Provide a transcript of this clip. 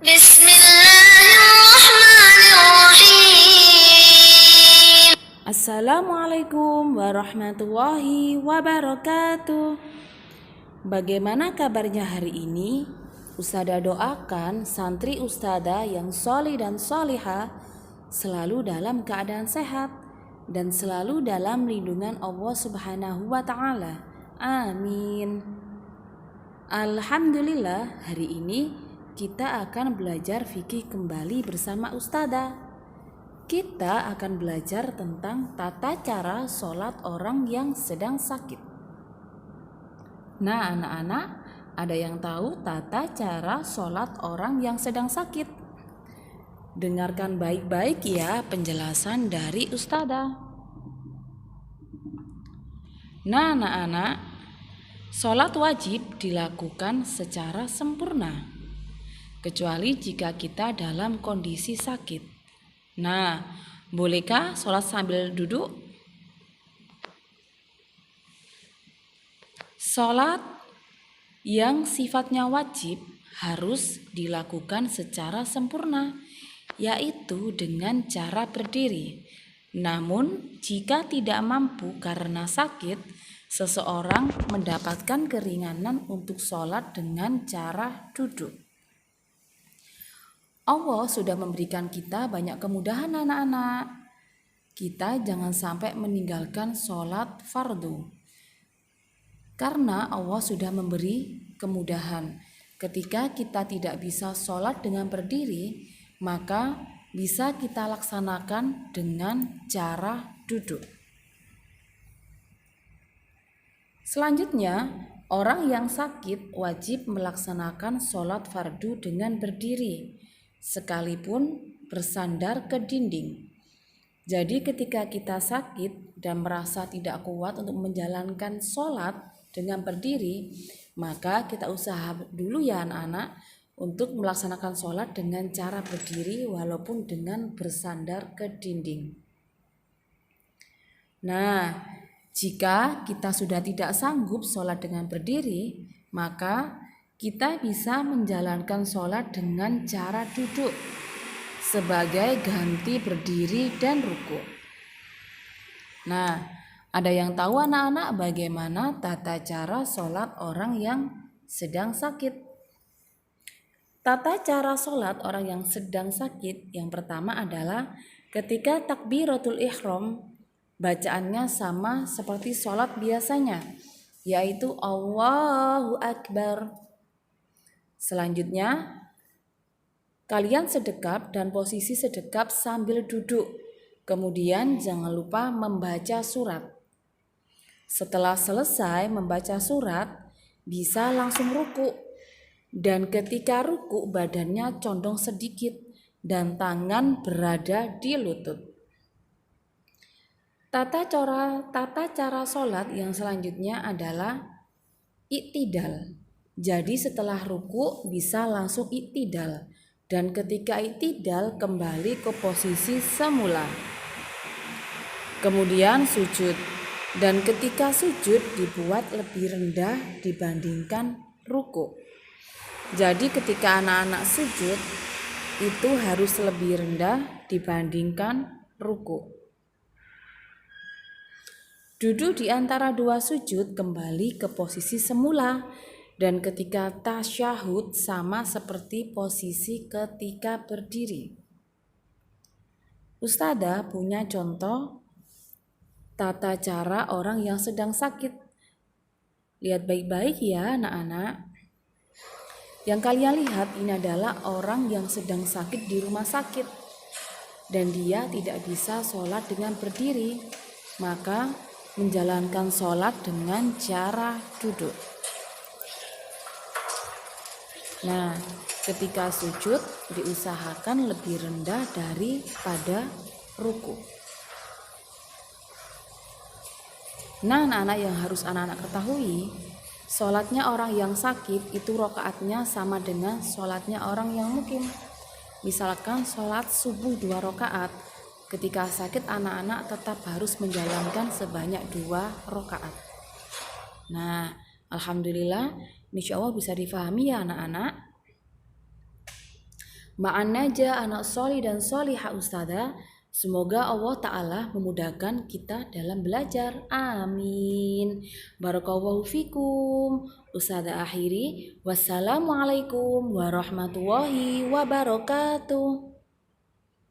Bismillahirrahmanirrahim. Assalamualaikum warahmatullahi wabarakatuh. Bagaimana kabarnya hari ini? Ustadzah doakan santri ustadzah yang solih dan solihah selalu dalam keadaan sehat dan selalu dalam lindungan Allah Subhanahu wa Ta'ala. Amin. Alhamdulillah, hari ini kita akan belajar fikih kembali bersama ustadzah. Kita akan belajar tentang tata cara sholat orang yang sedang sakit. Nah, anak-anak, ada yang tahu tata cara sholat orang yang sedang sakit? Dengarkan baik-baik ya penjelasan dari ustadzah. Nah, anak-anak, sholat wajib dilakukan secara sempurna, kecuali jika kita dalam kondisi sakit. Nah, bolehkah sholat sambil duduk? Sholat yang sifatnya wajib harus dilakukan secara sempurna, yaitu dengan cara berdiri. Namun, jika tidak mampu karena sakit, seseorang mendapatkan keringanan untuk sholat dengan cara duduk. Allah sudah memberikan kita banyak kemudahan anak-anak. Kita jangan sampai meninggalkan sholat fardu. Karena Allah sudah memberi kemudahan. Ketika kita tidak bisa sholat dengan berdiri, maka bisa kita laksanakan dengan cara duduk. Selanjutnya, orang yang sakit wajib melaksanakan sholat fardu dengan berdiri, sekalipun bersandar ke dinding. Jadi ketika kita sakit dan merasa tidak kuat untuk menjalankan sholat dengan berdiri, maka kita usaha dulu ya anak-anak untuk melaksanakan sholat dengan cara berdiri walaupun dengan bersandar ke dinding. Nah, jika kita sudah tidak sanggup sholat dengan berdiri, maka kita bisa menjalankan sholat dengan cara duduk sebagai ganti berdiri dan ruku. Nah, ada yang tahu anak-anak bagaimana tata cara sholat orang yang sedang sakit? Tata cara sholat orang yang sedang sakit yang pertama adalah ketika takbiratul ihram, bacaannya sama seperti sholat biasanya, yaitu Allahu Akbar. Selanjutnya, kalian sedekap dan posisi sedekap sambil duduk. Kemudian jangan lupa membaca surat. Setelah selesai membaca surat, bisa langsung ruku. Dan ketika ruku badannya condong sedikit dan tangan berada di lutut. Tata cara sholat yang selanjutnya adalah iktidal. Jadi setelah ruku bisa langsung iktidal. Dan ketika iktidal kembali ke posisi semula. Kemudian sujud. Dan ketika sujud dibuat lebih rendah dibandingkan ruku. Jadi ketika anak-anak sujud itu harus lebih rendah dibandingkan ruku. Duduk di antara dua sujud kembali ke posisi semula. Dan ketika tasyahud sama seperti posisi ketika berdiri. Ustadzah punya contoh tata cara orang yang sedang sakit. Lihat baik-baik ya anak-anak. Yang kalian lihat ini adalah orang yang sedang sakit di rumah sakit. Dan dia tidak bisa sholat dengan berdiri. Maka menjalankan sholat dengan cara duduk. Nah, ketika sujud diusahakan lebih rendah daripada ruku. Nah, anak-anak yang harus anak-anak ketahui, sholatnya orang yang sakit itu rokaatnya sama dengan sholatnya orang yang mukim. Misalkan sholat subuh 2 rokaat, ketika sakit anak-anak tetap harus menjalankan sebanyak 2 rokaat. Nah, alhamdulillah, insya Allah bisa difahami ya anak-anak. Ma'an Naja, anak soli dan soliha Ustazah. Semoga Allah Ta'ala memudahkan kita dalam belajar. Amin. Barakallahu fikum. Ustazah akhiri. Wassalamualaikum warahmatullahi wabarakatuh.